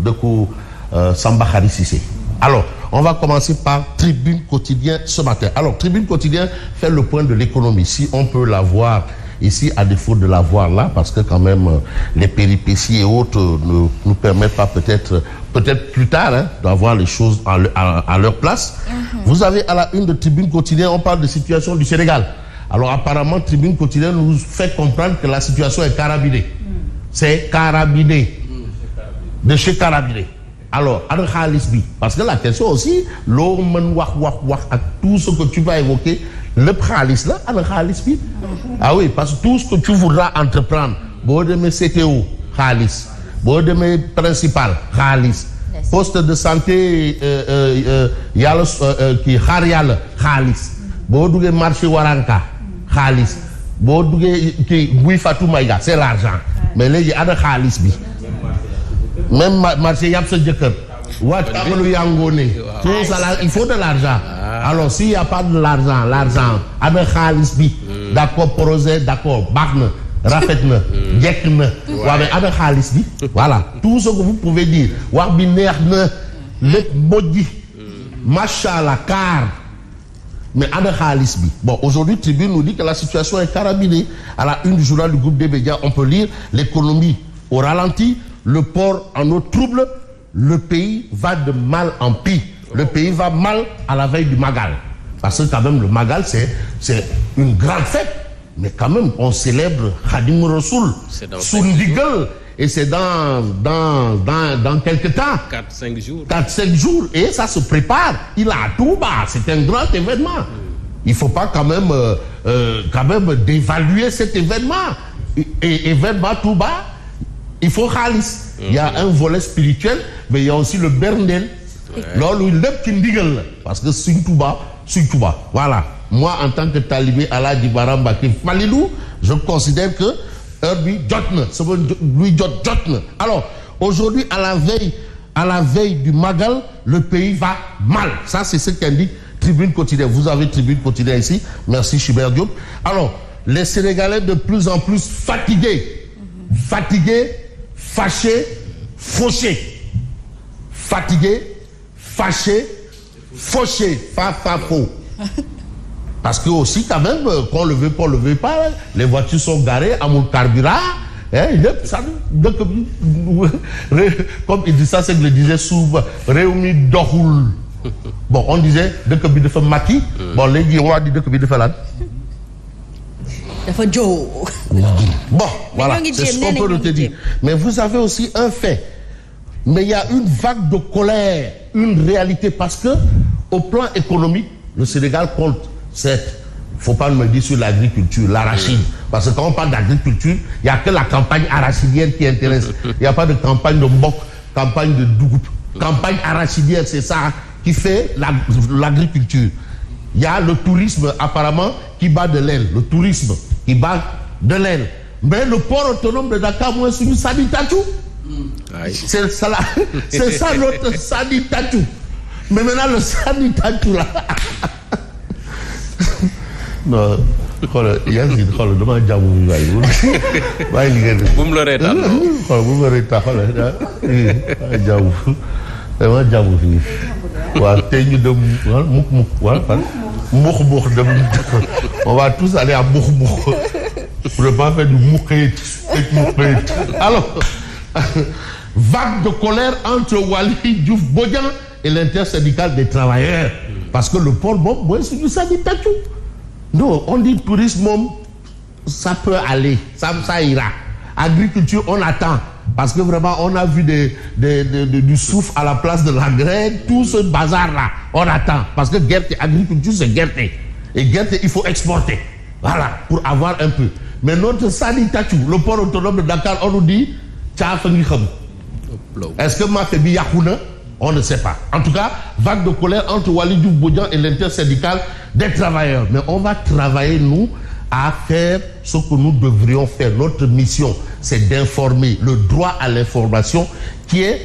dëkku Samba Khary Cissé. Alors, on va commencer par Tribune Quotidien ce matin. Alors, Tribune Quotidien fait le point de l'économie. Si on peut la voir ici, à défaut de la voir là, parce que quand même, les péripéties et autres ne nous permettent pas peut-être plus tard, d'avoir les choses à leur place. Vous avez à la une de Tribune Quotidien, on parle de situation du Sénégal. Alors, apparemment, Tribune Quotidien nous fait comprendre que la situation est carabinée. C'est carabiné. De chez carabiné. Alors, ana xaalis bi parce que la question aussi loo mën wax ak tout ce que tu vas évoquer lépp xaalis la ana xaalis bi. Ah oui, parce que tout ce que tu voudras entreprendre boo demee CTO xaalis boo demee principal xaalis poste de santé yàlla kii xaar yàlla xaalis boo duggee marché Waranka xaalis boo duggee kii Guy Fatou Maïga c'est l'argent mais léegi ana xaalis bi. Même marché yàpp sa jëkkër waat amalu yangoone tout ça là il faut de l'argent. Alors s'il y a pas de l'argent ana xaalis bi d'accord projet d'accord baax na rafet na jekk na waaw mais ana xaalis bi voilà tout ce que vous pouvez dire wax bi neex na lépp mbojji machallah car mais ana xaalis bi. Bon, aujourd'hui Tribune nous dit que la situation est carabinée. À la une du journal du groupe des médias on peut lire l'économie au ralenti, le port en eau trouble, le pays va de mal en pis. Le pays va mal à la veille du Magal. Parce que quand même le Magal c'est une grande fête. Mais quand même on célèbre Khadim Rassoul sous ndigal et c'est dans quelques temps. 4-5 jours. 4-5 jours et ça se prépare. Il a tout bas, c'est un grand événement. Il faut pas quand même dévaluer cet événement. Et événement tout bas. Il faut xaalis. Il y a un volet spirituel mais il y a aussi le berndeel. Loolu lépp ci ndigal la parce que Sëñ Tuuba voilà. Moi en tant que talibé Alaaji Bara Mbacké Falilou je considère que heure bi jot na sama luy jot na. Alors aujourd'hui à la veille du Magal le pays va mal. Ça c'est ce qu'indique Tribune Quotidien. Vous avez Tribune Quotidien ici. Merci Chibert Diop. Alors les Sénégalais de plus en plus fatigués, fâchés, fauchés. Fatigués, fâchés, fauchés. Faux. Parce que aussi quand même qu'on le veut pas les voitures sont garées amul carburant ça comme il dit ça c'est que le disait souvent réew mi doxul. Bon on disait dëkk bi dafa màkki. Bon léegi waa di dëkk bi dafa lan. dafa joo. Bon voilà c'est ce qu'on peut te dire. Mais vous avez aussi un fait. Mais il y a une vague de colère, une réalité parce que au plan économique le Sénégal compte. Faut pas me dire sur l'agriculture, l'arachide. Parce que quand on parle d'agriculture, il n'y a que la campagne arachidienne qui intéresse. Il n'y a pas de campagne de mbok, campagne de dougout. Campagne arachidienne, c'est ça qui fait l'agriculture. Il y a le tourisme apparemment qui bat de l'aile. Le tourisme qui bat de l'aile. Mais le port autonome de Dakar, moi, c'est une sanitatou. C'est ça notre sanitatou. Mais maintenant, le sanitatou là. Non xoolal yaa ngi xoolal damaa jàmm waaye li ngeen bu mu la reetaan xoolal bu mu la reetaan xoolal jàmm dama jàmm fii waaw tey ñu dem mukk waaw fan mukk dem on va tous aller à mukk pour ne pas faire du mukkayit. Alors vague de colère entre Waly Diouf Bodian et l'intersyndicale des travailleurs parce que le port moom mooy suñu sànni tàccu. Non, on dit tourisme, ça peut aller, ça ira. Agriculture, on attend. Parce que vraiment, on a vu du souffle à la place de la graine, tout ce bazar-là, on attend. Parce que agriculture, c'est guerre. Et guerre, il faut exporter. Voilà, pour avoir un peu. Mais notre sanitature, le port autonome de Dakar, on nous dit, est-ce que ma fébi yakouna? On ne sait pas. En tout cas, vague de colère entre Waly Diouf Bodian et l'intersyndicale des travailleurs. Mais on va travailler, nous, à faire ce que nous devrions faire. Notre mission, c'est d'informer. Le droit à l'information qui est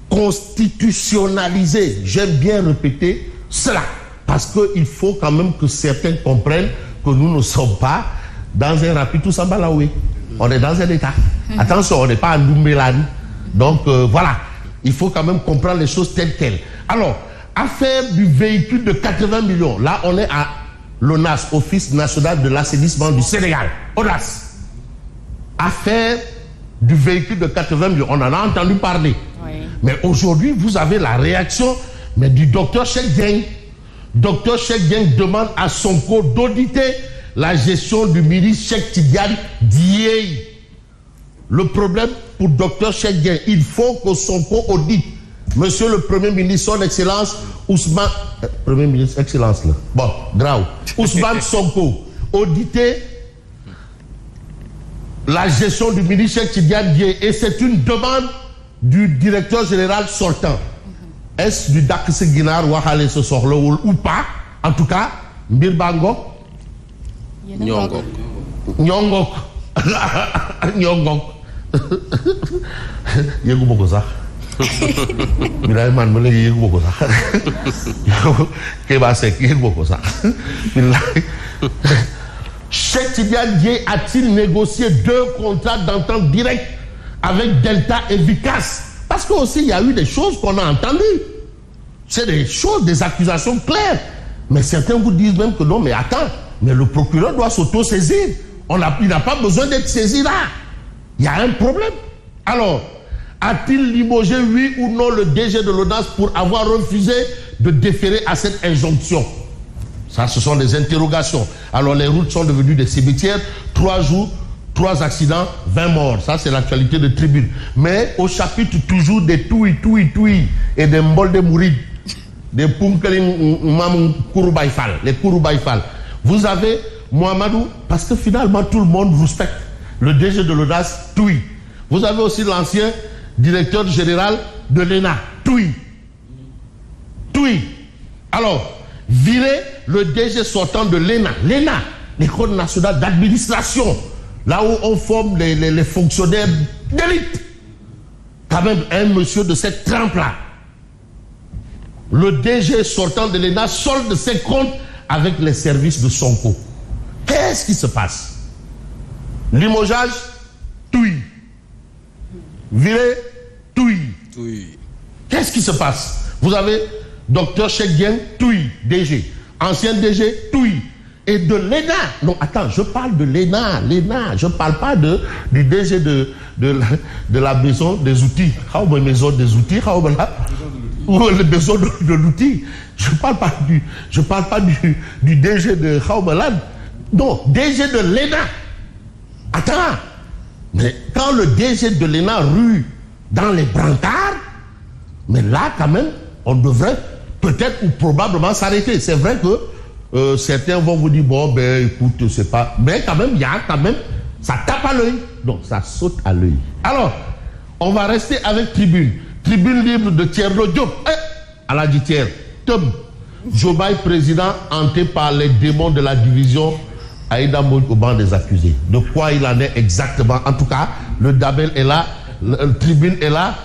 constitutionnalisé. J'aime bien répéter cela. Parce qu'il faut quand même que certains comprennent que nous ne sommes pas dans un rapitou Sambalaoui. On est dans un état. Attention, on n'est pas à Ndoumbélane. Donc, voilà. Il faut quand même comprendre les choses telles quelles. Alors, affaire du véhicule de 80 millions. Là, on est à l'ONAS, Office national de l'assainissement du Sénégal. ONAS. Affaire du véhicule de 80 millions. On en a entendu parler. Oui. Mais aujourd'hui, vous avez la réaction du docteur Cheikh Dieng. Docteur Cheikh Dieng demande à Sonko d'auditer la gestion du ministre Cheikh Tidiane Dièye. Le problème pour docteur Cheikh Dieng, il faut que Sonko audite. Monsieur le Premier ministre, son Excellence Ousmane... Premier ministre, Excellence là. Bon, grave. Ousmane Sonko, auditer la gestion du ministre Cheikh Tidiane Dièye. Et c'est une demande du directeur général sortant. Est-ce du Dak Seguinar Wahale se sort ou pas? En tout cas, Mbirbango. Nyongok. Nyongok. Nyongok. Yegu boko sax. Bilaay man ma léegi yegu boko sax. Keba Seck yegu boko sax. Bilaay. Cheikh Tidiane Dièye a-t-il négocié 2 contrats d'entente directe avec Delta et Vicas? Parce que aussi il y a eu des choses qu'on a entendues. C'est des choses, des accusations claires. Mais certains vous disent même que non, mais attends, mais le procureur doit s'auto-saisir. Il n'a pas besoin d'être saisi là. Il y a un problème. Alors, a-t-il limogé, oui ou non, le DG de l'ONAS pour avoir refusé de déférer à cette injonction? Ça, ce sont des interrogations. Alors, les routes sont devenues des cimetières. 3 jours, 3 accidents, 20 morts. Ça, c'est l'actualité de Tribune. Mais au chapitre toujours des toui et des mbol de mourides, des Poumkeling Mam Kouroubaïfal, les Kouroubaïfal. Vous avez Mohamedou, parce que finalement, tout le monde respecte le DG de l'ONAS, Toui. Vous avez aussi l'ancien directeur général de l'ENA, Toui. Alors, virer le DG sortant de l'ENA, l'École nationale d'administration, là où on forme les fonctionnaires d'élite. Quand même, un monsieur de cette trempe-là. Le DG sortant de l'ENA solde ses comptes avec les services de Sonko. Qu'est-ce qui se passe? Limogeage, Toui. Viré, Toui. Qu'est-ce qui se passe? Vous avez docteur Cheikh Dieng, Toui, DG. Ancien DG, Toui. Et de l'ENA. Non, attends, je parle de l'ENA. Je ne parle pas du DG de la maison des outils. Maison des outils, ou le besoin de l'outil. Je ne parle pas du DG de Khaoubalan. Non, DG de l'ENA. Attends. Mais quand le DG de l'ENA rue dans les brancards, mais là, quand même, on devrait peut-être ou probablement s'arrêter. C'est vrai que certains vont vous dire, bon, ben, écoute, c'est pas... Mais quand même, il y a quand même... Ça tape à l'œil. Donc, ça saute à l'œil. Alors, on va rester avec Tribune. Tribune libre de Thierno Diop. Aladji Thier. Tom. Jobaï, président, hanté par les démons de la division Aïda Mbodj au banc des accusés. De quoi il en est exactement? En tout cas, le Dabel est là, le Tribune est là,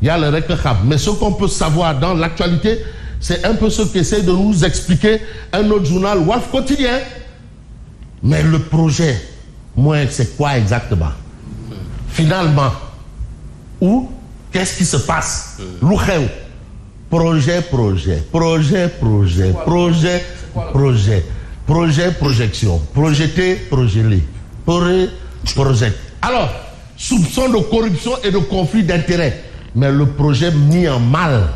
il y a le Rekhab. Mais ce qu'on peut savoir dans l'actualité, c'est un peu ce qu'essaie de nous expliquer un autre journal, Walf Quotidien. Mais le projet, moi, c'est quoi exactement? Finalement, où? Qu'est-ce qui se passe? Projet, projection, projeter, projeter, projet. Alors, soupçon de corruption et de conflit d'intérêts. Mais le projet mis en mal.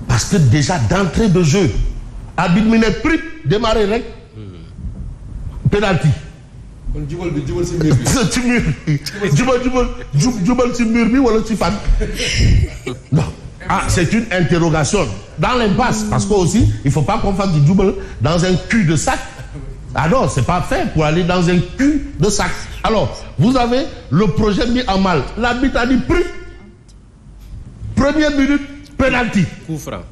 Parce que déjà d'entrée de jeu, Abid Mine Prip, démarrer rek, penalty. Non. Ah, c'est une interrogation dans l'impasse, parce que aussi, il ne faut pas qu'on fasse du double dans un cul de sac. Ah non, c'est pas fait pour aller dans un cul de sac. Alors, vous avez le projet mis en mal. L'arbitre a dit prix. Première minute, penalty. Coup franc,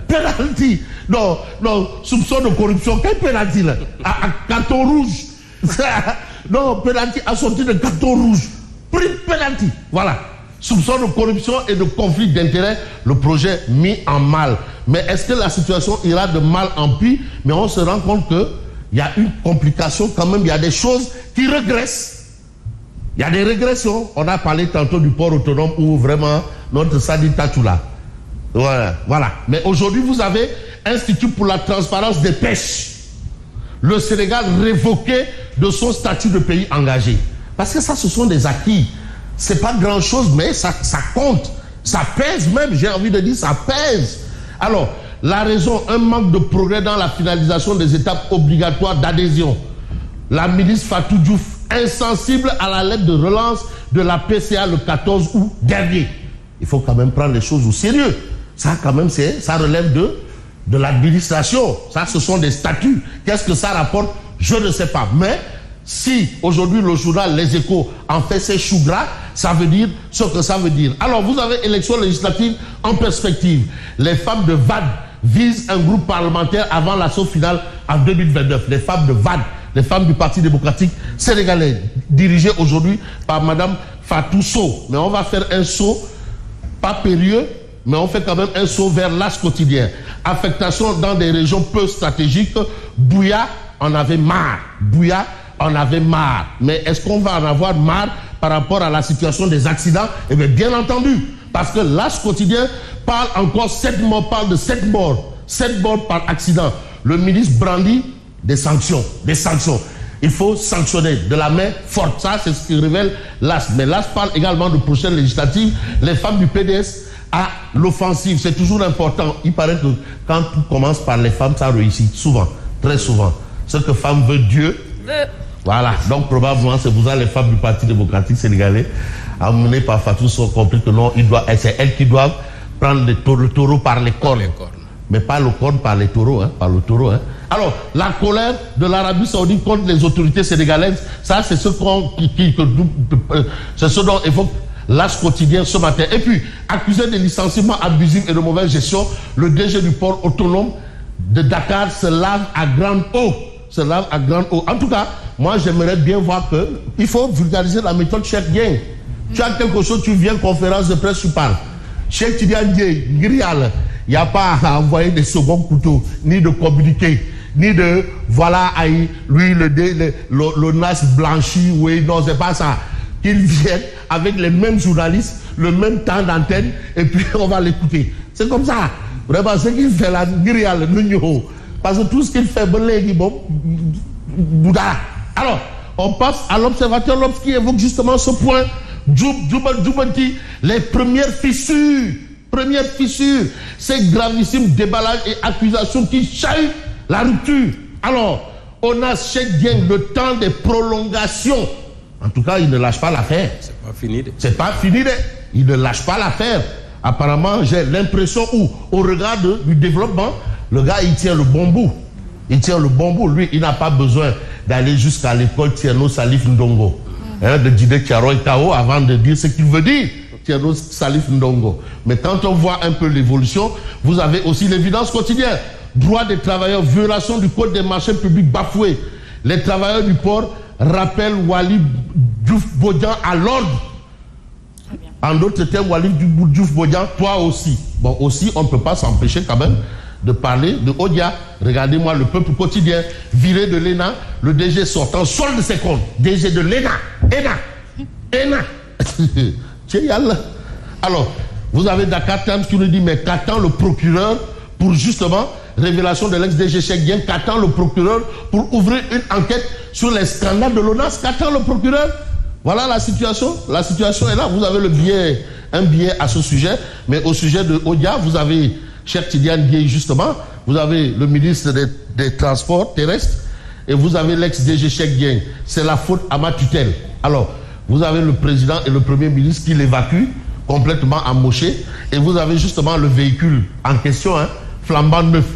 penalty. Non, soupçon de corruption. Quel penalty là? Carton rouge. Non, penalty assorti de carton rouge. Prix penalty. Voilà. Soupçon de corruption et de conflit d'intérêts, le projet mis en mal. Mais est-ce que la situation ira de mal en pis? Mais on se rend compte qu'il y a une complication quand même, il y a des choses qui régressent. Il y a des régressions. On a parlé tantôt du port autonome où vraiment notre Sadi Tatoula. Voilà. Mais aujourd'hui, vous avez Institut pour la transparence des pêches. Le Sénégal révoqué de son statut de pays engagé. Parce que ça, ce sont des acquis. C'est pas grand-chose, mais ça compte. Ça pèse même, j'ai envie de dire, ça pèse. Alors, la raison, un manque de progrès dans la finalisation des étapes obligatoires d'adhésion. La ministre Fatou Diouf, insensible à la lettre de relance de la PCA le 14 août dernier. Il faut quand même prendre les choses au sérieux. Ça, quand même, ça relève de l'administration. Ça, ce sont des statuts. Qu'est-ce que ça rapporte? Je ne sais pas. Mais si aujourd'hui le journal Les Échos en fait ses choux gras, ça veut dire ce que ça veut dire. Alors, vous avez élections législatives en perspective. Les femmes de VAD visent un groupe parlementaire avant l'assaut final en 2029. Les femmes de VAD, les femmes du Parti démocratique sénégalais, dirigées aujourd'hui par Madame Fatou Sow. Mais on va faire un saut, pas périlleux, mais on fait quand même un saut vers l'As quotidien. Affectation dans des régions peu stratégiques. Bouya en avait marre. Bouya en avait marre. Mais est-ce qu'on va en avoir marre par rapport à la situation des accidents? Eh bien entendu. Parce que l'As quotidien parle encore 7 morts, parle de 7 morts. 7 morts par accident. Le ministre brandit des sanctions. Des sanctions. Il faut sanctionner de la main forte. Ça, c'est ce qui révèle l'As. Mais l'As parle également de prochaines législatives. Les femmes du PDS à l'offensive. C'est toujours important. Il paraît que quand tout commence par les femmes, ça réussit. Souvent. Très souvent. Ce que femme veut, Dieu. Voilà. Donc, probablement, c'est pour ça les femmes du Parti démocratique sénégalais, amenées par Fatou, sont compris que non, c'est elles qui doivent prendre le taureau par les cornes. Mais pas le corne par les taureaux, hein, par le taureau. Hein. Alors, la colère de l'Arabie Saoudite contre les autorités sénégalaises, ça, c'est ce dont évoque l'As quotidien ce matin. Et puis, accusé de licenciement abusif et de mauvaise gestion, le DG du port autonome de Dakar se lave à grande eau. Se lave à grande eau. En tout cas, moi, j'aimerais bien voir qu'il faut vulgariser la méthode Cheikh Dieng. Tu as quelque chose, tu viens, conférence de presse, tu parles. Cheikh Tidiane Dieng, Grial, il n'y a pas à envoyer des seconds couteaux, ni de communiquer, ni de, voilà, lui, le nas blanchi, oui, non, c'est pas ça. Qu'il vienne avec les mêmes journalistes, le même temps d'antenne, et puis on va l'écouter. C'est comme ça. Vraiment, ce qu'il fait là, Grial, parce que tout ce qu'il fait, bon, Bouddha. Alors, on passe à l'observateur L'Obs qui évoque justement ce point. Djoubanti, les premières fissures, ces gravissimes déballages et accusations qui chahutent la rupture. Alors, on a Cheikh Dieng le temps des prolongations. En tout cas, il ne lâche pas l'affaire. C'est pas fini. C'est pas fini. Il ne lâche pas l'affaire. Apparemment, j'ai l'impression au regard du développement, le gars, il tient le bon bout. Il tient le bon bout. Lui, il n'a pas besoin d'aller jusqu'à l'école Tierno Salif Ndongo. De Djidé Tiaroy Tao avant de dire ce qu'il veut dire. Tierno Salif Ndongo. Mais quand on voit un peu l'évolution, vous avez aussi l'évidence quotidienne. Droit des travailleurs, violation du code des marchés publics bafoué. Les travailleurs du port rappellent Walid Diouf Bodian à l'ordre. En d'autres termes, Walid Diouf Bodian, toi aussi. Bon, aussi, on ne peut pas s'empêcher quand même de parler de Odia. Regardez-moi le peuple quotidien, viré de l'ENA, le DG sortant, solde ses comptes. DG de l'ENA. ENA. Alors, vous avez Dakar Times qui nous dit, mais qu'attend le procureur pour justement révélation de l'ex-DG Cheikh Dieng, qu'attend le procureur pour ouvrir une enquête sur les scandales de l'ONAS, qu'attend le procureur? Voilà la situation. La situation est là. Vous avez un biais à ce sujet, mais au sujet de Odia, vous avez Cheikh Tidiane Dieng justement, vous avez le ministre des Transports terrestres et vous avez l'ex-DG Cheikh Dieng. C'est la faute à ma tutelle. Alors, vous avez le président et le premier ministre qui l'évacuent complètement amoché et vous avez justement le véhicule en question, hein, flambant neuf.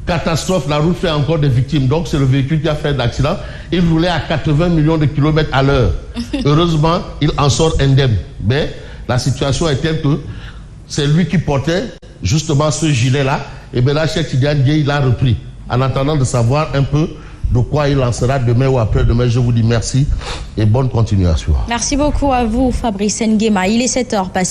Catastrophe, la route fait encore des victimes. Donc, c'est le véhicule qui a fait l'accident. Il roulait à 80 millions de kilomètres à l'heure. Heureusement, il en sort indemne. Mais la situation est telle que c'est lui qui portait justement ce gilet-là. Et bien là, Cheikh Tidiane Dieng, il a repris. En attendant de savoir un peu de quoi il en sera demain ou après-demain, je vous dis merci et bonne continuation. Merci beaucoup à vous, Fabrice Nguema. Il est 7h passé.